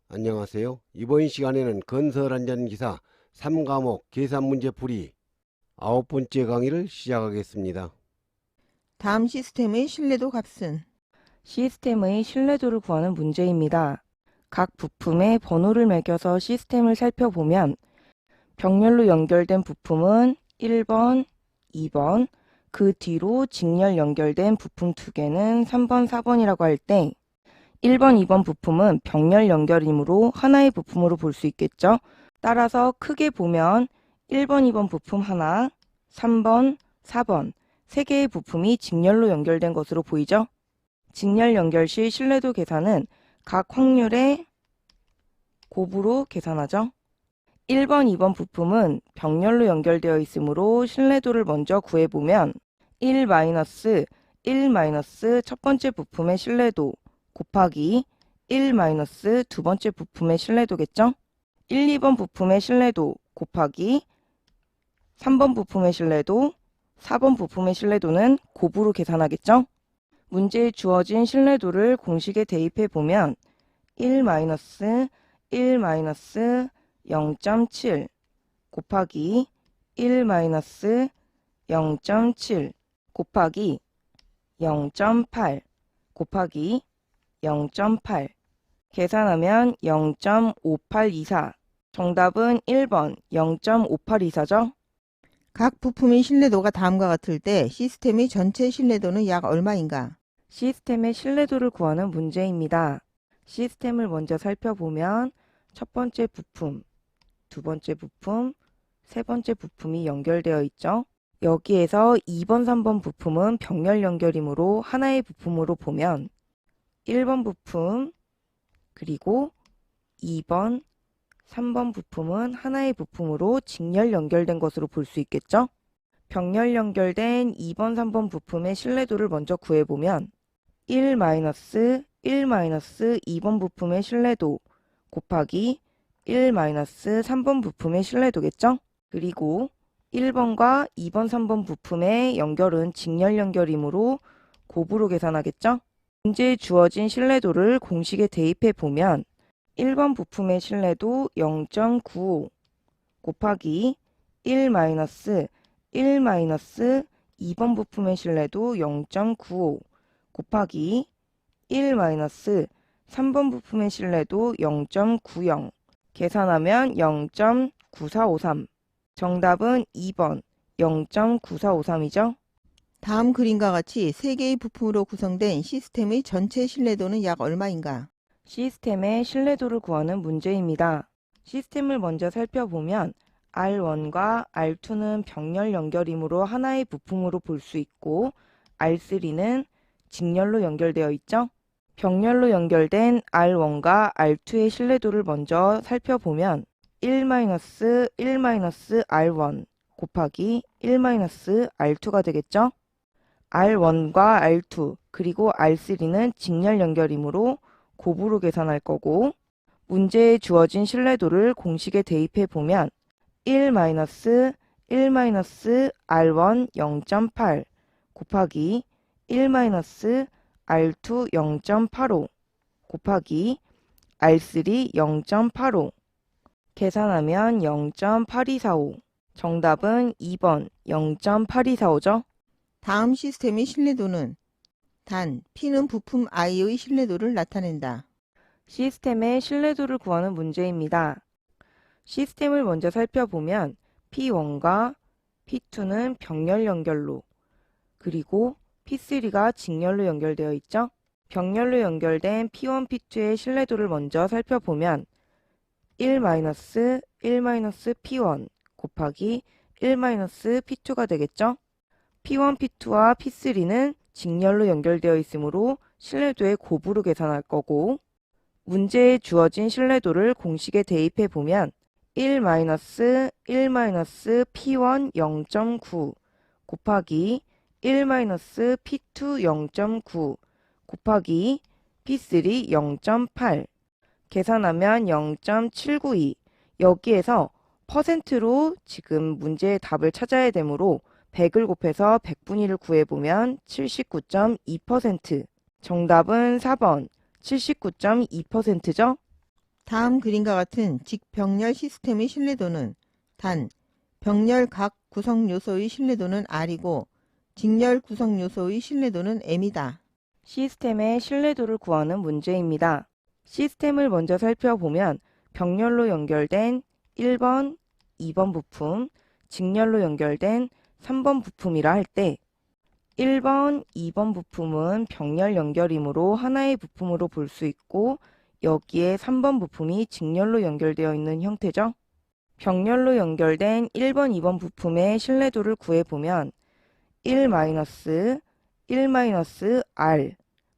안녕하세요. 이번 시간에는 건설 안전 기사 3과목 계산 문제 풀이 9번째 강의를 시작하겠습니다. 다음 시스템의 신뢰도 값은 시스템의 신뢰도를 구하는 문제입니다. 각 부품의 번호를 매겨서 시스템을 살펴보면 병렬로 연결된 부품은 1번, 2번, 그 뒤로 직렬 연결된 부품 2개는 3번, 4번이라고 할 때 1번, 2번 부품은 병렬 연결이므로 하나의 부품으로 볼 수 있겠죠. 따라서 크게 보면 1번, 2번 부품 하나, 3번, 4번, 3개의 부품이 직렬로 연결된 것으로 보이죠. 직렬 연결 시 신뢰도 계산은 각 확률의 곱으로 계산하죠. 1번, 2번 부품은 병렬로 연결되어 있으므로 신뢰도를 먼저 구해보면 1 첫 번째 부품의 신뢰도 곱하기 1 두 번째 부품의 신뢰도겠죠. 1, 2번 부품의 신뢰도 곱하기 3번 부품의 신뢰도, 4번 부품의 신뢰도는 곱으로 계산하겠죠. 문제에 주어진 신뢰도를 공식에 대입해 보면 1 0.7 곱하기 1 0.7 곱하기 0.8 곱하기 0.8 계산하면 0.5824 정답은 1번 0.5824죠. 각 부품의 신뢰도가 다음과 같을 때 시스템의 전체 신뢰도는 약 얼마인가? 시스템의 신뢰도를 구하는 문제입니다. 시스템을 먼저 살펴보면 첫 번째 부품, 두 번째 부품, 세 번째 부품이 연결되어 있죠. 여기에서 2번, 3번 부품은 병렬 연결이므로 하나의 부품으로 보면 1번 부품, 그리고 2번, 3번 부품은 하나의 부품으로 직렬 연결된 것으로 볼 수 있겠죠. 병렬 연결된 2번, 3번 부품의 신뢰도를 먼저 구해보면 2번 부품의 신뢰도 곱하기 3번 부품의 신뢰도겠죠. 그리고 1번과 2번, 3번 부품의 연결은 직렬 연결이므로 곱으로 계산하겠죠. 문제에 주어진 신뢰도를 공식에 대입해 보면 1번 부품의 신뢰도 0.95 곱하기 2번 부품의 신뢰도 0.95 곱하기 3번 부품의 신뢰도 0.90 계산하면 0.9453 정답은 2번 0.9453이죠. 다음 그림과 같이 3개의 부품으로 구성된 시스템의 전체 신뢰도는 약 얼마인가? 시스템의 신뢰도를 구하는 문제입니다. 시스템을 먼저 살펴보면 R1과 R2는 병렬 연결이므로 하나의 부품으로 볼 수 있고 R3는 직렬로 연결되어 있죠. 병렬로 연결된 R1과 R2의 신뢰도를 먼저 살펴보면 1-R1 곱하기 1-R2가 되겠죠. R1과 R2 그리고 R3는 직렬 연결이므로 곱으로 계산할 거고 문제에 주어진 신뢰도를 공식에 대입해 보면 1-R1 0.8 곱하기 1-R2 0.85 곱하기 R3 0.85 계산하면 0.8245 정답은 2번 0.8245죠. 다음 시스템의 신뢰도는 단 P는 부품 I의 신뢰도를 나타낸다. 시스템의 신뢰도를 구하는 문제입니다. 시스템을 먼저 살펴보면 P1과 P2는 병렬 연결로 그리고 P3가 직렬로 연결되어 있죠. 병렬로 연결된 P1, P2의 신뢰도를 먼저 살펴보면 1-P1 곱하기 1-P2가 되겠죠. P1, P2와 P3는 직렬로 연결되어 있으므로 신뢰도의 곱으로 계산할 거고 문제에 주어진 신뢰도를 공식에 대입해 보면 1-P1 0.9 곱하기 1-P2 0.9 곱하기 P3 0.8 계산하면 0.792 여기에서 퍼센트로 지금 문제의 답을 찾아야 되므로 100을 곱해서 100분위를 구해보면 79.2% 정답은 4번 79.2%죠. 다음 그림과 같은 직병렬 시스템의 신뢰도는 단 병렬 각 구성 요소의 신뢰도는 R이고 직렬 구성 요소의 신뢰도는 M이다. 시스템의 신뢰도를 구하는 문제입니다. 시스템을 먼저 살펴보면 병렬로 연결된 1번, 2번 부품, 직렬로 연결된 3번 부품이라 할 때 1번, 2번 부품은 병렬 연결이므로 하나의 부품으로 볼 수 있고 여기에 3번 부품이 직렬로 연결되어 있는 형태죠. 병렬로 연결된 1번, 2번 부품의 신뢰도를 구해보면 1-1-R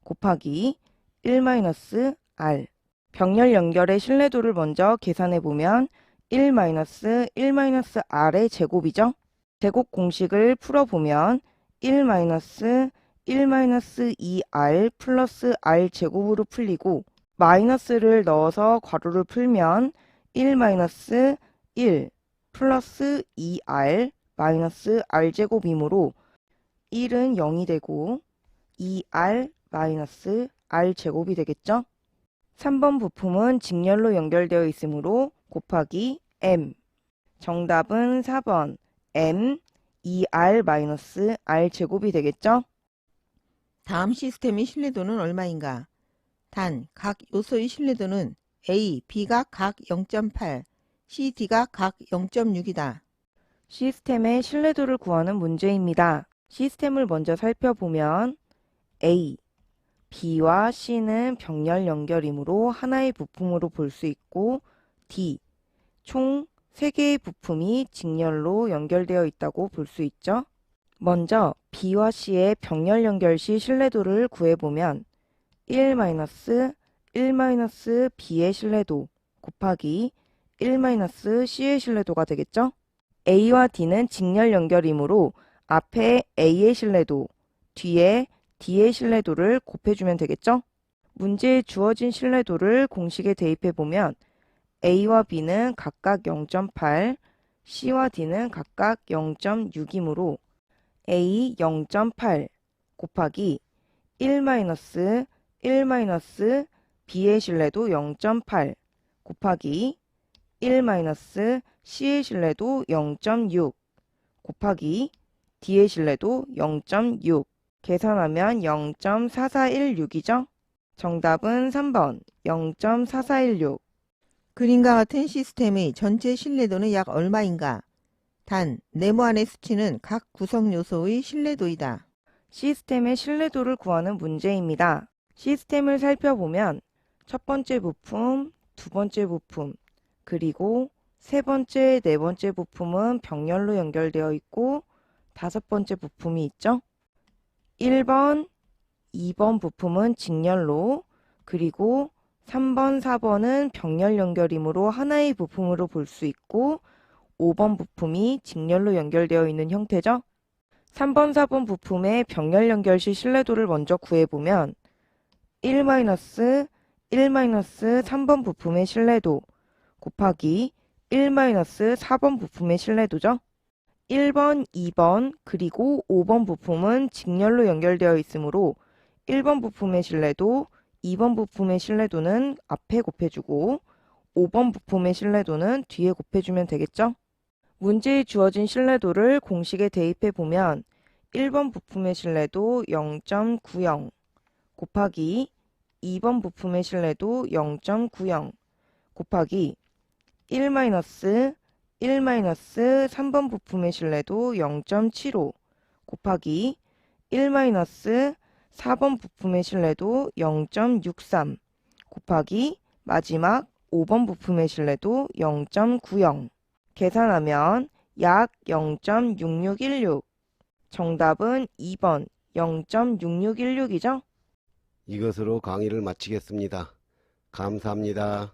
곱하기 1-R 병렬 연결의 신뢰도를 먼저 계산해보면 1-1-R의 제곱이죠. 제곱 공식을 풀어보면 1-2R 플러스 R 제곱으로 풀리고 마이너스를 넣어서 괄호를 풀면 1-1 플러스 2R 마이너스 R 제곱이므로 1은 0이 되고 2R 마이너스 R 제곱이 되겠죠. 3번 부품은 직렬로 연결되어 있으므로 곱하기 M. 정답은 4번 M 2R 마이너스 R 제곱이 되겠죠. 다음 시스템의 신뢰도는 얼마인가? 단 각 요소의 신뢰도는 A, B가 각 0.8, C, D가 각 0.6이다. 시스템의 신뢰도를 구하는 문제입니다. 시스템을 먼저 살펴보면 A, B와 C는 병렬 연결이므로 하나의 부품으로 볼 수 있고 D, 총 3개의 부품이 직렬로 연결되어 있다고 볼 수 있죠. 먼저 B와 C의 병렬 연결 시 신뢰도를 구해보면 1-B의 신뢰도 곱하기 1-C의 신뢰도가 되겠죠. A와 D는 직렬 연결이므로 앞에 A의 신뢰도, 뒤에 D의 신뢰도를 곱해주면 되겠죠. 문제에 주어진 신뢰도를 공식에 대입해보면 A와 B는 각각 0.8, C와 D는 각각 0.6이므로 A 0.8 곱하기 1-B의 신뢰도 0.8 곱하기 1-C의 신뢰도 0.6 곱하기 D의 신뢰도 0.6 계산하면 0.4416이죠. 정답은 3번 0.4416. 그림과 같은 시스템의 전체 신뢰도는 약 얼마인가? 단 네모안의 수치는 각 구성 요소의 신뢰도이다. 시스템의 신뢰도를 구하는 문제입니다. 시스템을 살펴보면 첫 번째 부품, 두 번째 부품, 그리고 세 번째, 네 번째 부품은 병렬로 연결되어 있고 다섯 번째 부품이 있죠. 1번, 2번 부품은 직렬로, 그리고 3번, 4번은 병렬 연결이므로 하나의 부품으로 볼 수 있고 5번 부품이 직렬로 연결되어 있는 형태죠. 3번, 4번 부품의 병렬 연결 시 신뢰도를 먼저 구해보면 1-3번 부품의 신뢰도 곱하기 1-4번 부품의 신뢰도죠. 1번, 2번, 그리고 5번 부품은 직렬로 연결되어 있으므로 1번 부품의 신뢰도, 2번 부품의 신뢰도는 앞에 곱해주고 5번 부품의 신뢰도는 뒤에 곱해주면 되겠죠. 문제에 주어진 신뢰도를 공식에 대입해보면 1번 부품의 신뢰도 0.90 곱하기 2번 부품의 신뢰도 0.90 곱하기 1-3번 부품의 신뢰도 0.75 곱하기 1-4번 부품의 신뢰도 0.63 곱하기 마지막 5번 부품의 신뢰도 0.90 계산하면 약 0.6616. 정답은 2번 0.6616이죠? 이것으로 강의를 마치겠습니다. 감사합니다.